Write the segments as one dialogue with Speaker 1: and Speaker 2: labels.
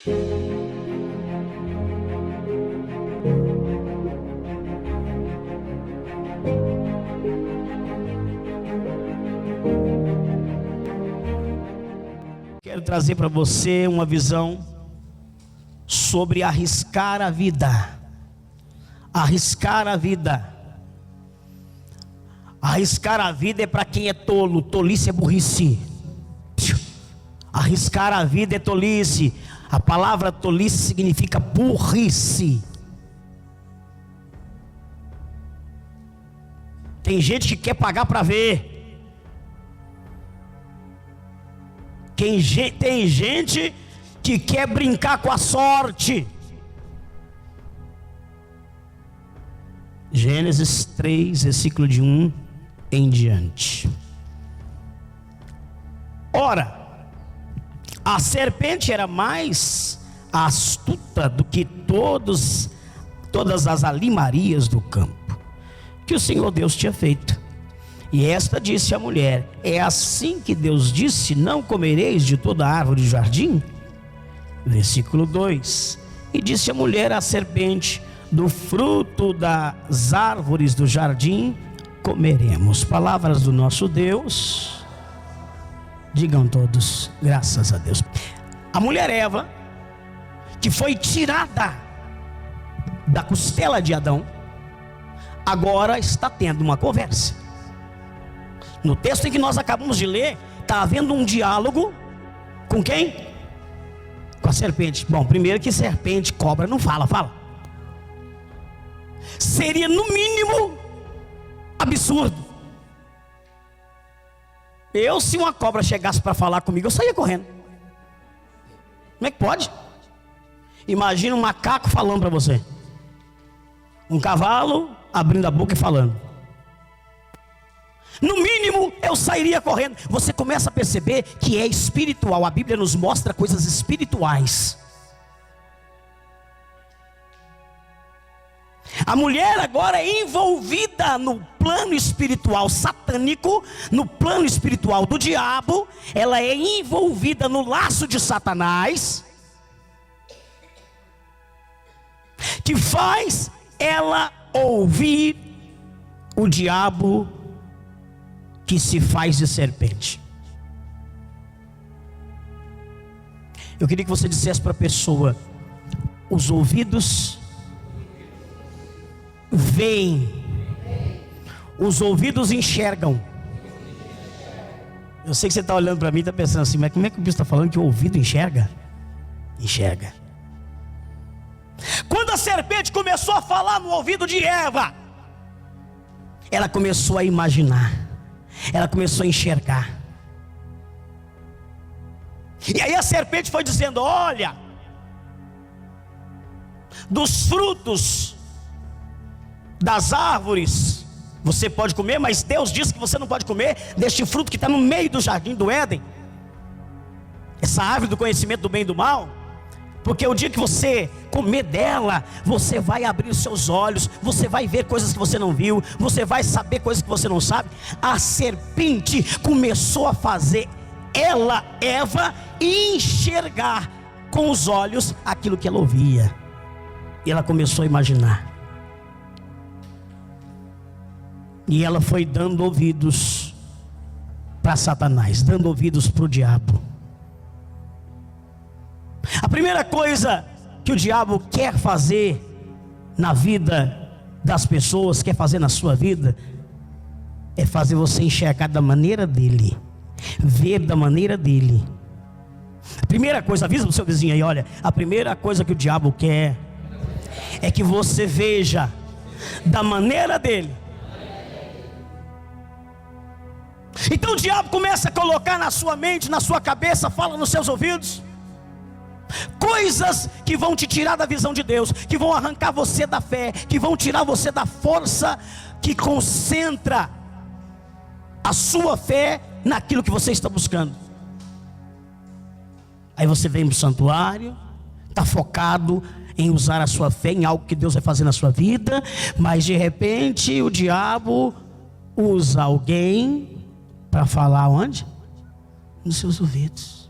Speaker 1: Quero trazer para você uma visão sobre arriscar a vida. Arriscar a vida. Arriscar a vida é para quem é tolo. Tolice é burrice. Arriscar a vida é tolice. A palavra tolice significa burrice. Tem gente que quer pagar para ver. Tem gente que quer brincar com a sorte. Gênesis 3, versículo de 1 em diante. Ora, a serpente era mais astuta do que todas as alimarias do campo que o Senhor Deus tinha feito. E esta disse à mulher: é assim que Deus disse: não comereis de toda árvore do jardim? Versículo 2: e disse a mulher à serpente: do fruto das árvores do jardim comeremos. Palavras do nosso Deus. Digam todos, graças a Deus. A mulher Eva, que foi tirada da costela de Adão, agora está tendo uma conversa. No texto em que nós acabamos de ler, está havendo um diálogo com quem? Com a serpente. Bom, primeiro que serpente, cobra não fala. Seria no mínimo absurdo. Se uma cobra chegasse para falar comigo, eu saía correndo. Como é que pode? Imagina um macaco falando para você. Um cavalo abrindo a boca e falando. No mínimo eu sairia correndo. Você começa a perceber que é espiritual. A Bíblia nos mostra coisas espirituais. A mulher agora é envolvida no plano espiritual satânico, no plano espiritual do diabo. Ela é envolvida no laço de Satanás, que faz ela ouvir o diabo, que se faz de serpente. Eu queria que você dissesse para a pessoa: os ouvidos veem, os ouvidos enxergam. Eu sei que você está olhando para mim e está pensando assim: mas como é que o bicho está falando que o ouvido enxerga? Enxerga. Quando a serpente começou a falar no ouvido de Eva, ela começou a imaginar, ela começou a enxergar. E aí a serpente foi dizendo: olha, dos frutos das árvores você pode comer, mas Deus disse que você não pode comer deste fruto que está no meio do jardim do Éden, essa árvore do conhecimento do bem e do mal. Porque o dia que você comer dela, você vai abrir os seus olhos, você vai ver coisas que você não viu, você vai saber coisas que você não sabe. A serpente começou a fazer ela, Eva, enxergar com os olhos aquilo que ela ouvia. E ela começou a imaginar. E ela foi dando ouvidos para Satanás, dando ouvidos para o diabo. A primeira coisa que o diabo quer fazer na vida das pessoas, quer fazer na sua vida, é fazer você enxergar da maneira dele, ver da maneira dele. A primeira coisa, avisa para o seu vizinho aí: olha, a primeira coisa que o diabo quer é que você veja da maneira dele. Então o diabo começa a colocar na sua mente, na sua cabeça, fala nos seus ouvidos coisas que vão te tirar da visão de Deus, que vão arrancar você da fé, que vão tirar você da força que concentra a sua fé naquilo que você está buscando. Aí você vem para o santuário, está focado em usar a sua fé em algo que Deus vai fazer na sua vida, mas de repente o diabo usa alguém para falar onde? Nos seus ouvidos.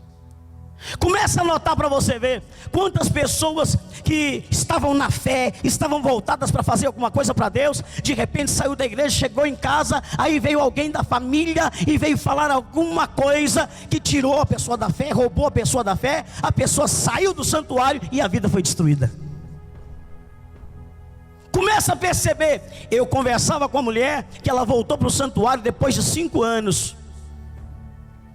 Speaker 1: Começa a notar para você ver quantas pessoas que estavam na fé, estavam voltadas para fazer alguma coisa para Deus, de repente saiu da igreja, chegou em casa, aí veio alguém da família e veio falar alguma coisa que tirou a pessoa da fé, roubou a pessoa da fé, a pessoa saiu do santuário e a vida foi destruída. Começa a perceber. Eu conversava com a mulher que ela voltou para o santuário depois de 5 anos.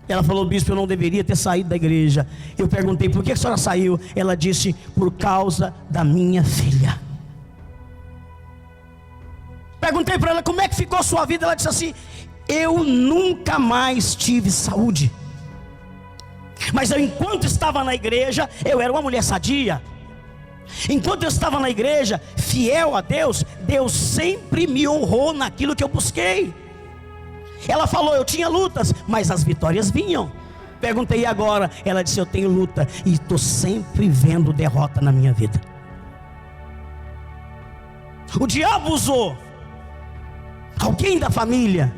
Speaker 1: Ela falou: bispo, eu não deveria ter saído da igreja. Eu perguntei: por que a senhora saiu? Ela disse: por causa da minha filha. Perguntei para ela: como é que ficou a sua vida? Ela disse assim: eu nunca mais tive saúde, mas enquanto estava na igreja, eu era uma mulher sadia. Enquanto eu estava na igreja, fiel a Deus, Deus sempre me honrou naquilo que eu busquei. Ela falou: eu tinha lutas, mas as vitórias vinham. Perguntei: e agora? Ela disse: eu tenho luta e estou sempre vendo derrota na minha vida. O diabo usou alguém da família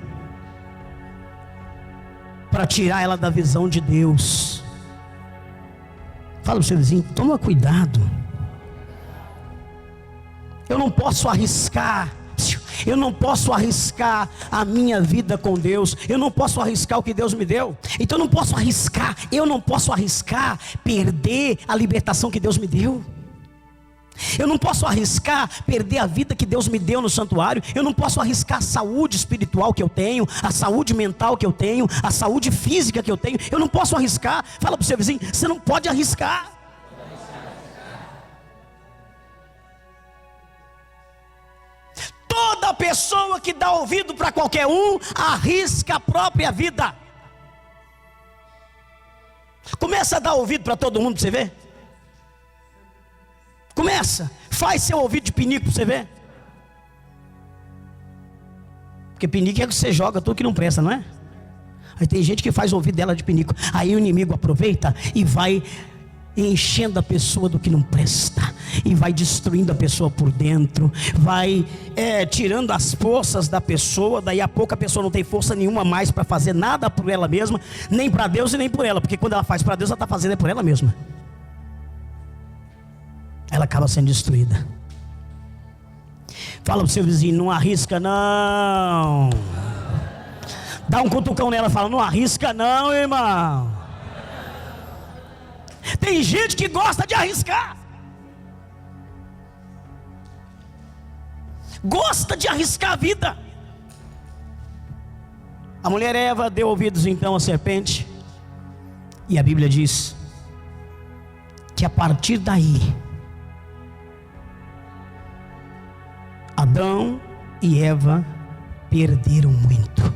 Speaker 1: para tirar ela da visão de Deus. Fala para o seu vizinho: toma cuidado. Eu não posso arriscar. Eu não posso arriscar a minha vida com Deus. Eu não posso arriscar o que Deus me deu. Então eu não posso arriscar. Eu não posso arriscar perder a libertação que Deus me deu. Eu não posso arriscar perder a vida que Deus me deu no santuário. Eu não posso arriscar a saúde espiritual que eu tenho, a saúde mental que eu tenho, a saúde física que eu tenho. Eu não posso arriscar. Fala para o seu vizinho: você não pode arriscar. Toda pessoa que dá ouvido para qualquer um, arrisca a própria vida. Começa a dar ouvido para todo mundo para você ver. Começa, faz seu ouvido de pinico para você ver. Porque pinico é que você joga tudo que não presta, não é? Aí tem gente que faz o ouvido dela de pinico. Aí o inimigo aproveita e vai enchendo a pessoa do que não presta, e vai destruindo a pessoa por dentro, vai tirando as forças da pessoa. Daí a pouco a pessoa não tem força nenhuma mais para fazer nada por ela mesma, nem para Deus e nem por ela, porque quando ela faz para Deus, ela está fazendo por ela mesma. Ela acaba sendo destruída. Fala para o seu vizinho: não arrisca não. Dá um cutucão nela e fala: não arrisca não, irmão. Tem gente que gosta de arriscar, gosta de arriscar a vida. A mulher Eva deu ouvidos então à serpente, e a Bíblia diz que a partir daí Adão e Eva perderam muito.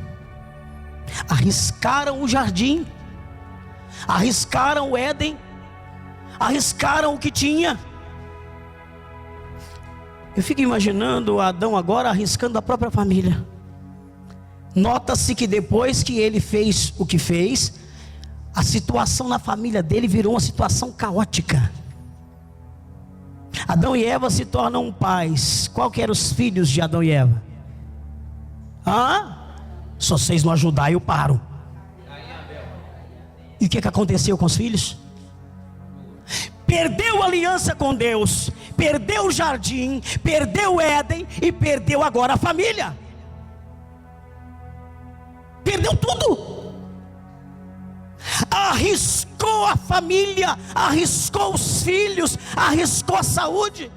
Speaker 1: Arriscaram o jardim, arriscaram o Éden, arriscaram o que tinha. Eu fico imaginando Adão agora arriscando a própria família. Nota-se que depois que ele fez o que fez, a situação na família dele virou uma situação caótica. Adão e Eva se tornam pais. Qual que eram os filhos de Adão e Eva? Se vocês não ajudarem, eu paro. E o que aconteceu com os filhos? Perdeu a aliança com Deus, perdeu o jardim, perdeu o Éden e perdeu agora a família. Perdeu tudo. Arriscou a família, arriscou os filhos, arriscou a saúde.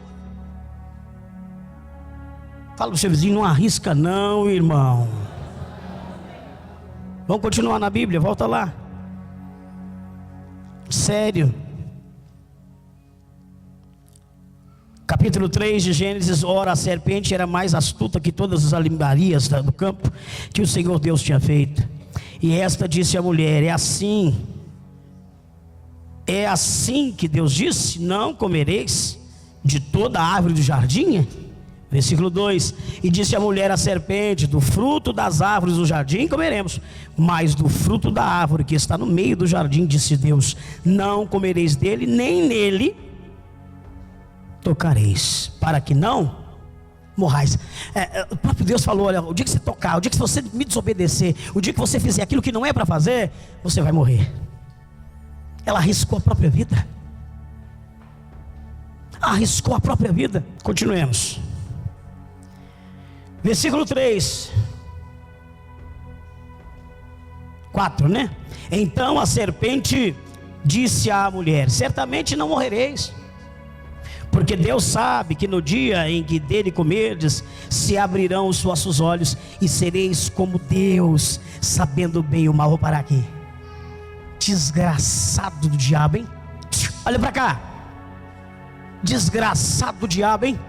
Speaker 1: Fala para o seu vizinho: não arrisca não, irmão. Vamos continuar na Bíblia, volta lá. Sério. Capítulo 3 de Gênesis. Ora, a serpente era mais astuta que todas as animarias do campo que o Senhor Deus tinha feito. E esta disse à mulher: é assim que Deus disse: não comereis de toda a árvore do jardim? Versículo 2: e disse a mulher à serpente: do fruto das árvores do jardim comeremos, mas do fruto da árvore que está no meio do jardim, disse Deus, não comereis dele, nem nele tocareis, para que não morrais. O próprio Deus falou: olha, o dia que você tocar, o dia que você me desobedecer, o dia que você fizer aquilo que não é para fazer, você vai morrer. ela arriscou a própria vida. Arriscou a própria vida. Continuemos. Versículo 3. 4, né? Então a serpente disse à mulher: certamente não morrereis, porque Deus sabe que no dia em que dele comerdes, se abrirão os vossos olhos e sereis como Deus, sabendo bem e o mal. Vou parar aqui. Desgraçado do diabo, hein? Olha para cá. Desgraçado do diabo, hein?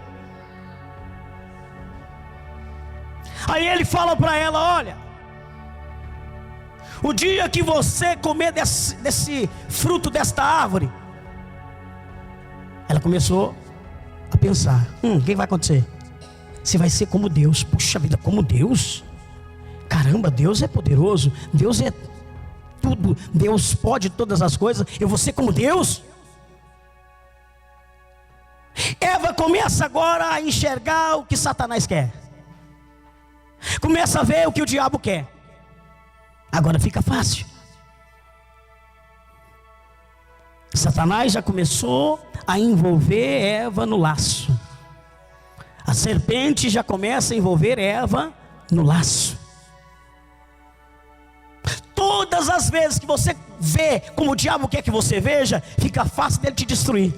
Speaker 1: Aí ele fala para ela: olha, o dia que você comer desse fruto desta árvore. Ela começou a pensar: o que vai acontecer? Você vai ser como Deus. Puxa vida, como Deus? Caramba, Deus é poderoso, Deus é tudo, Deus pode todas as coisas, eu vou ser como Deus? Eva começa agora a enxergar o que Satanás quer, começa a ver o que o diabo quer. Agora fica fácil. Satanás já começou a envolver Eva no laço. A serpente já começa a envolver Eva no laço. Todas as vezes que você vê como o diabo quer que você veja, fica fácil dele te destruir.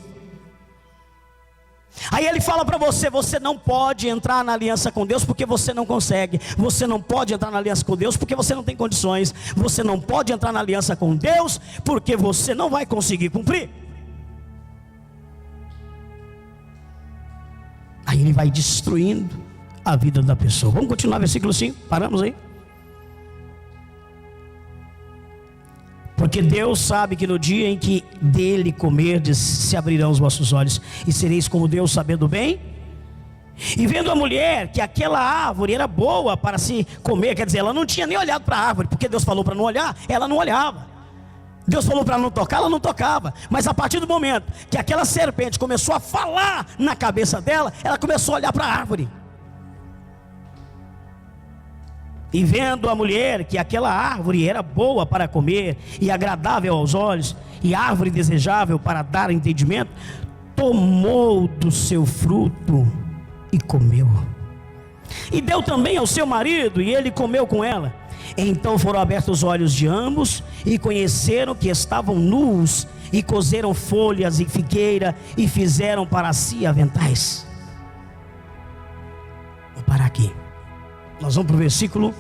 Speaker 1: Aí ele fala para você: você não pode entrar na aliança com Deus porque você não consegue. Você não pode entrar na aliança com Deus porque você não tem condições. Você não pode entrar na aliança com Deus porque você não vai conseguir cumprir. Aí ele vai destruindo a vida da pessoa. Vamos continuar versículo 5, paramos aí. Porque Deus sabe que no dia em que dele comerdes, se abrirão os vossos olhos e sereis como Deus, sabendo bem. E vendo a mulher que aquela árvore era boa para se comer, quer dizer, ela não tinha nem olhado para a árvore, porque Deus falou para não olhar, ela não olhava. Deus falou para não tocar, ela não tocava. Mas a partir do momento que aquela serpente começou a falar na cabeça dela, ela começou a olhar para a árvore. E vendo a mulher que aquela árvore era boa para comer e agradável aos olhos, e árvore desejável para dar entendimento, tomou do seu fruto e comeu. E deu também ao seu marido, e ele comeu com ela. Então foram abertos os olhos de ambos, e conheceram que estavam nus, e coseram folhas e figueira, e fizeram para si aventais. Vou parar aqui. Nós vamos para o versículo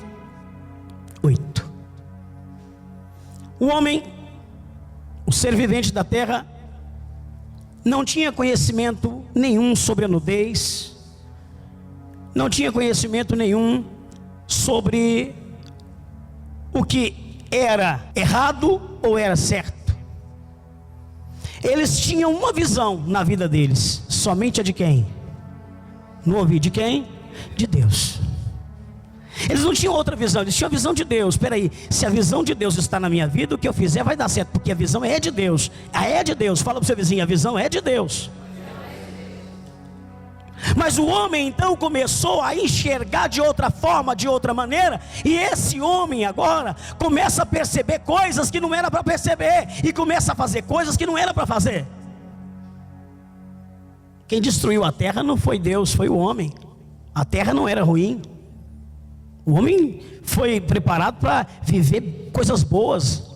Speaker 1: 8. O homem, o ser vivente da terra, não tinha conhecimento nenhum sobre a nudez, não tinha conhecimento nenhum sobre o que era errado ou era certo. Eles tinham uma visão na vida deles, somente a de quem? Não ouvi, de quem? De Deus. Eles não tinham outra visão, eles tinham a visão de Deus. Espera aí, se a visão de Deus está na minha vida, o que eu fizer vai dar certo, porque a visão é de Deus. É de Deus, fala para o seu vizinho, a visão é de Deus. Mas o homem então começou a enxergar de outra forma, de outra maneira. E esse homem agora começa a perceber coisas que não era para perceber, e começa a fazer coisas que não era para fazer. Quem destruiu a terra não foi Deus, foi o homem. A terra não era ruim. O homem foi preparado para viver coisas boas.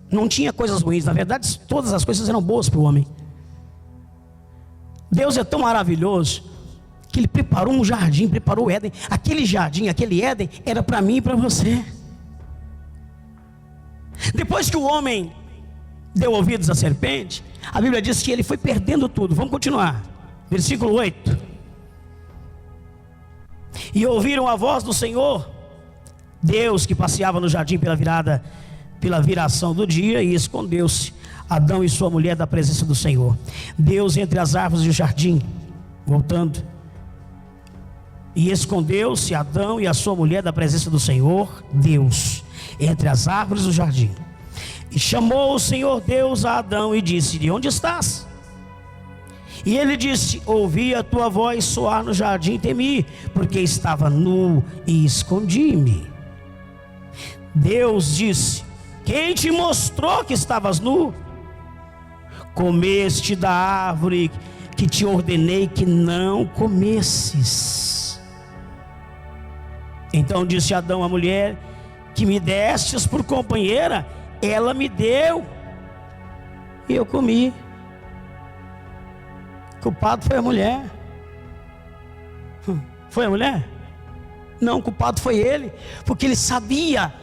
Speaker 1: Não tinha coisas ruins. Na verdade, todas as coisas eram boas para o homem. Deus é tão maravilhoso que Ele preparou um jardim, preparou o Éden. Aquele jardim, aquele Éden era para mim e para você. Depois que o homem deu ouvidos à serpente, a Bíblia diz que ele foi perdendo tudo. Vamos continuar. Versículo 8. E ouviram a voz do Senhor Deus que passeava no jardim pela viração do dia, e escondeu-se Adão e sua mulher da presença do Senhor. Deus entre as árvores do jardim, voltando, e escondeu-se Adão e a sua mulher da presença do Senhor Deus entre as árvores do jardim. E chamou o Senhor Deus a Adão e disse-lhe: onde estás? E ele disse: ouvi a tua voz soar no jardim e temi, porque estava nu e escondi-me. Deus disse: quem te mostrou que estavas nu? comeste da árvore que te ordenei que não comesses. Então disse Adão à mulher que me destes por companheira, ela me deu e eu comi. O culpado foi a mulher. Foi a mulher? Não, o culpado foi ele, porque ele sabia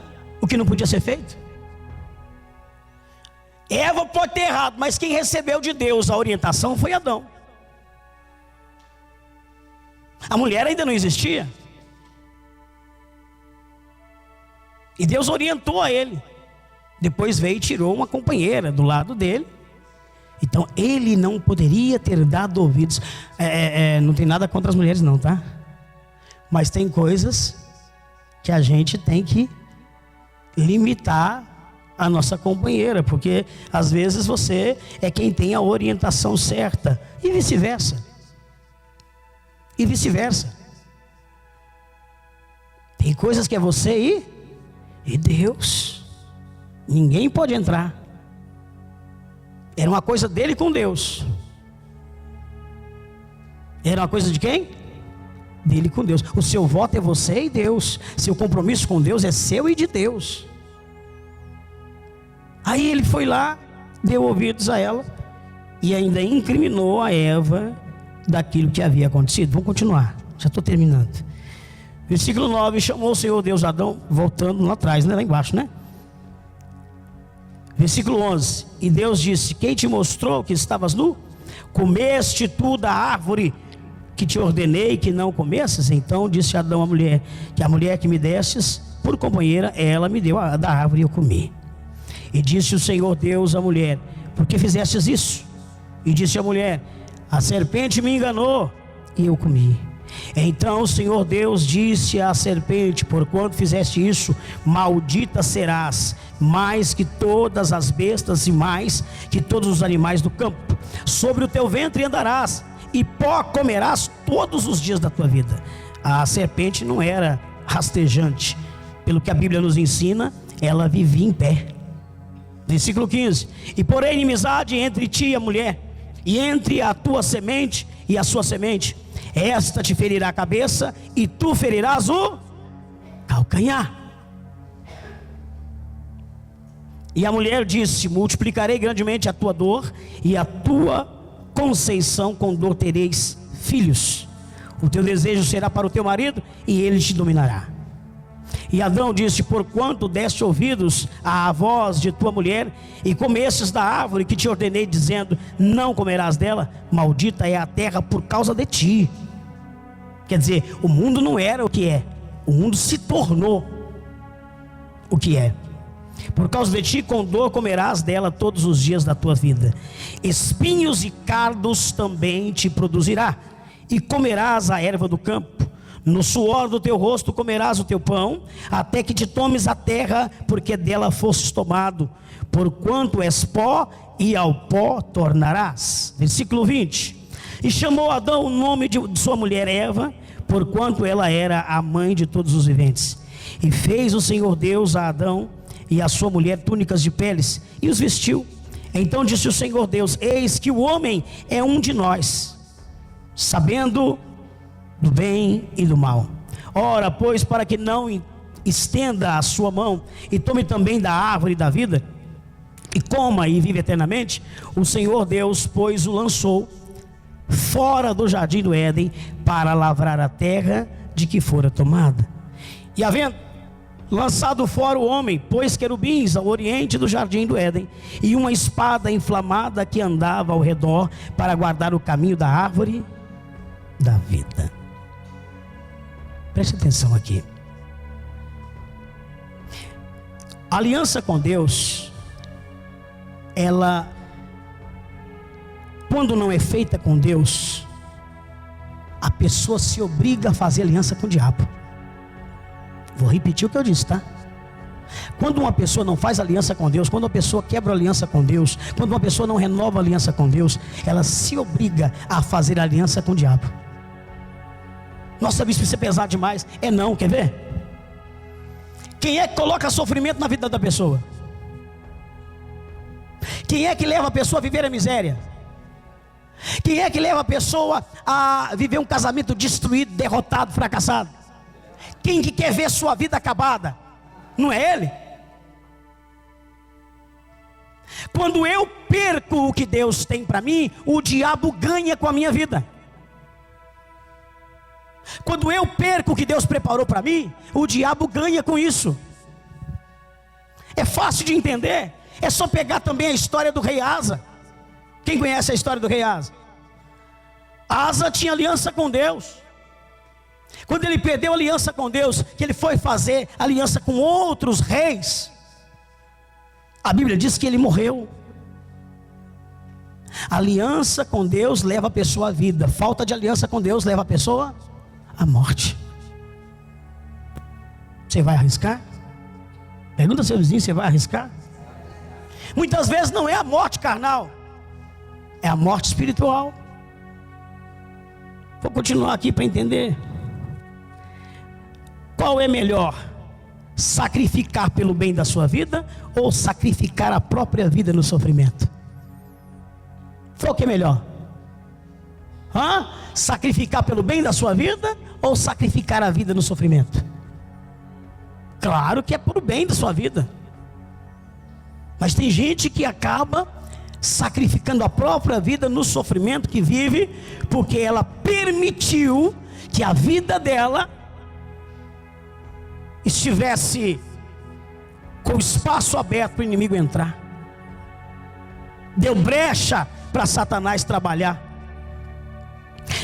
Speaker 1: o que não podia ser feito. Eva pode ter errado, mas quem recebeu de Deus a orientação foi Adão. A mulher ainda não existia. E Deus orientou a ele. Depois veio e tirou uma companheira do lado dele. Então ele não poderia ter dado ouvidos. Não tem nada contra as mulheres não, tá? Mas tem coisas que a gente tem que limitar a nossa companheira, porque às vezes você é quem tem a orientação certa, e vice-versa. E vice-versa. Tem coisas que é você e Deus. Ninguém pode entrar. Era uma coisa dele com Deus. Era uma coisa de quem? Dele com Deus. O seu voto é você e Deus. Seu compromisso com Deus é seu e de Deus. Aí ele foi lá, deu ouvidos a ela e ainda incriminou a Eva daquilo que havia acontecido. Vamos continuar, já estou terminando. Versículo 9, chamou o Senhor Deus Adão, voltando lá atrás, né? Lá embaixo, né? Versículo 11, e Deus disse: quem te mostrou que estavas nu? Comeste tu da árvore que te ordenei que não comesses? Então disse Adão à mulher, que a mulher que me destes por companheira, ela me deu da árvore e eu comi. E disse o Senhor Deus à mulher: por que fizestes isso? E disse a mulher: a serpente me enganou e eu comi. Então o Senhor Deus disse à serpente: porquanto fizeste isso, maldita serás, mais que todas as bestas e mais que todos os animais do campo. Sobre o teu ventre andarás, e pó comerás todos os dias da tua vida. A serpente não era rastejante, pelo que a Bíblia nos ensina, ela vivia em pé. Versículo 15: e porém inimizade entre ti e a mulher, e entre a tua semente e a sua semente. Esta te ferirá a cabeça, e tu ferirás o calcanhar. E a mulher disse: multiplicarei grandemente a tua dor, e a tua conceição com dor tereis filhos. O teu desejo será para o teu marido, e ele te dominará. E Adão disse: porquanto deste ouvidos à voz de tua mulher, e comestes da árvore que te ordenei, dizendo: não comerás dela, maldita é a terra por causa de ti. Quer dizer, o mundo não era o que é, o mundo se tornou o que é. Por causa de ti, com dor comerás dela todos os dias da tua vida. Espinhos e cardos também te produzirá, e comerás a erva do campo. No suor do teu rosto comerás o teu pão, até que te tomes a terra, porque dela fostes tomado. Porquanto és pó, e ao pó tornarás. Versículo 20. E chamou Adão o nome de sua mulher Eva, porquanto ela era a mãe de todos os viventes. E fez o Senhor Deus a Adão e a sua mulher túnicas de peles, e os vestiu. Então disse o Senhor Deus: eis que o homem é um de nós, sabendo do bem e do mal. Ora, pois, para que não estenda a sua mão e tome também da árvore da vida, e coma e vive eternamente, o Senhor Deus, pois, o lançou fora do jardim do Éden, para lavrar a terra de que fora tomada. E havendo lançado fora o homem, pôs querubins ao oriente do jardim do Éden, e uma espada inflamada que andava ao redor, para guardar o caminho da árvore da vida. Preste atenção aqui. A aliança com Deus, ela, quando não é feita com Deus, a pessoa se obriga a fazer aliança com o diabo. Vou repetir o que eu disse, tá? Quando uma pessoa não faz aliança com Deus, quando uma pessoa quebra a aliança com Deus, quando uma pessoa não renova a aliança com Deus, ela se obriga a fazer aliança com o diabo. Nossa, bispo, isso é pesado demais. É não, quer ver? Quem é que coloca sofrimento na vida da pessoa? Quem é que leva a pessoa a viver a miséria? Quem é que leva a pessoa a viver um casamento destruído, derrotado, fracassado? Quem que quer ver sua vida acabada? Não é ele? Quando eu perco o que Deus tem para mim, o diabo ganha com a minha vida. Quando eu perco o que Deus preparou para mim, o diabo ganha com isso. É fácil de entender. É só pegar também a história do rei Asa. Quem conhece a história do rei Asa? Asa tinha aliança com Deus. Quando ele perdeu a aliança com Deus, que ele foi fazer aliança com outros reis, a Bíblia diz que ele morreu. Aliança com Deus leva a pessoa à vida. Falta de aliança com Deus leva a pessoa à morte. Você vai arriscar? Pergunta ao seu vizinho, você vai arriscar? Muitas vezes não é a morte carnal, é a morte espiritual. Vou continuar aqui para entender. Qual é melhor? Sacrificar pelo bem da sua vida ou sacrificar a própria vida no sofrimento? Qual que é melhor? Sacrificar pelo bem da sua vida ou sacrificar a vida no sofrimento? Claro que é por bem da sua vida. Mas tem gente que acaba sacrificando a própria vida no sofrimento que vive, porque ela permitiu que a vida dela estivesse com o espaço aberto para o inimigo entrar. Deu brecha para Satanás trabalhar.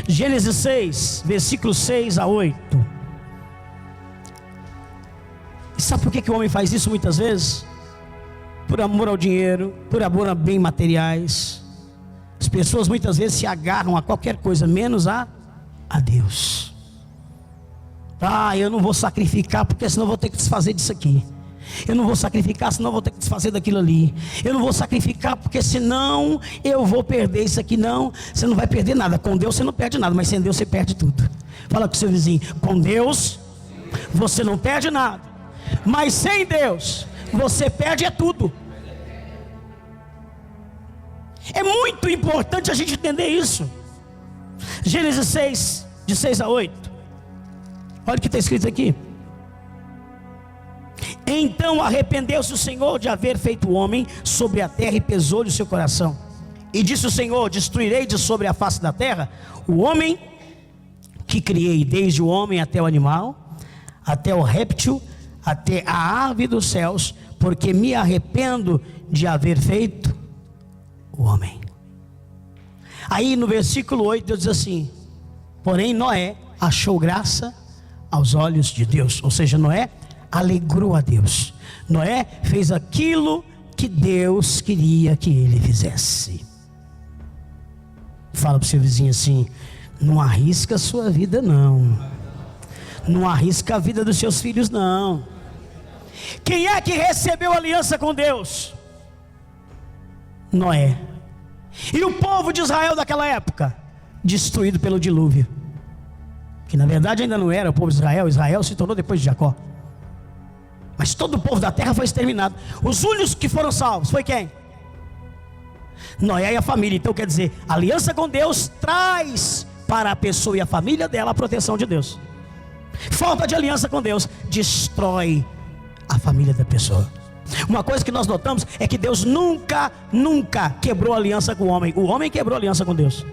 Speaker 1: Gênesis 6, versículos 6 a 8. E sabe por que o homem faz isso muitas vezes? Por amor ao dinheiro, por amor a bens materiais. As pessoas muitas vezes se agarram a qualquer coisa, menos a Deus. Eu não vou sacrificar, porque senão eu vou ter que desfazer disso aqui. Eu não vou sacrificar, senão eu vou ter que desfazer daquilo ali. Eu não vou sacrificar, porque senão eu vou perder isso aqui. Não, você não vai perder nada. Com Deus você não perde nada, mas sem Deus você perde tudo. Fala com o seu vizinho: com Deus você não perde nada, mas sem Deus você perde tudo. É muito importante a gente entender isso. Gênesis 6, de 6 a 8. Olha o que está escrito aqui. Então arrependeu-se o Senhor de haver feito o homem sobre a terra, e pesou-lhe o seu coração. E disse o Senhor: destruirei de sobre a face da terra o homem que criei, desde o homem até o animal, até o réptil, até a ave dos céus, porque me arrependo de haver feito o homem. Aí no versículo 8 Deus diz assim: porém Noé achou graça aos olhos de Deus. Ou seja, Noé alegrou a Deus. Noé fez aquilo que Deus queria que ele fizesse. Fala para o seu vizinho assim: não arrisca a sua vida não. Não arrisca a vida dos seus filhos não. Quem é que recebeu aliança com Deus? Noé. E o povo de Israel daquela época, destruído pelo dilúvio, que na verdade ainda não era o povo de Israel. Israel se tornou depois de Jacó. Mas todo o povo da terra foi exterminado. Os únicos que foram salvos foi quem? Noé e a família. Então quer dizer, a aliança com Deus traz para a pessoa e a família dela a proteção de Deus. Falta de aliança com Deus destrói a família da pessoa. Uma coisa que nós notamos é que Deus nunca quebrou aliança com o homem. O homem quebrou aliança com Deus.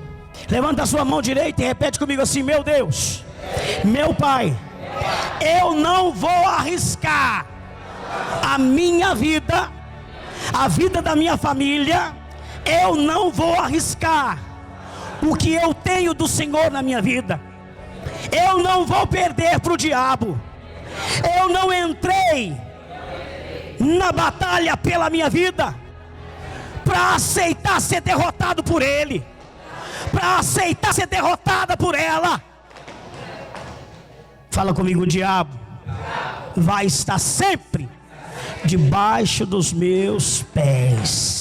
Speaker 1: Levanta a sua mão direita e repete comigo assim: meu Deus, meu Pai, eu não vou arriscar a minha vida, a vida da minha família. Eu não vou arriscar o que eu tenho do Senhor na minha vida. Eu não vou perder para o diabo. Eu não entrei na batalha pela minha vida para aceitar ser derrotado por ele, para aceitar ser derrotada por ela. Fala comigo: o diabo vai estar sempre debaixo dos meus pés.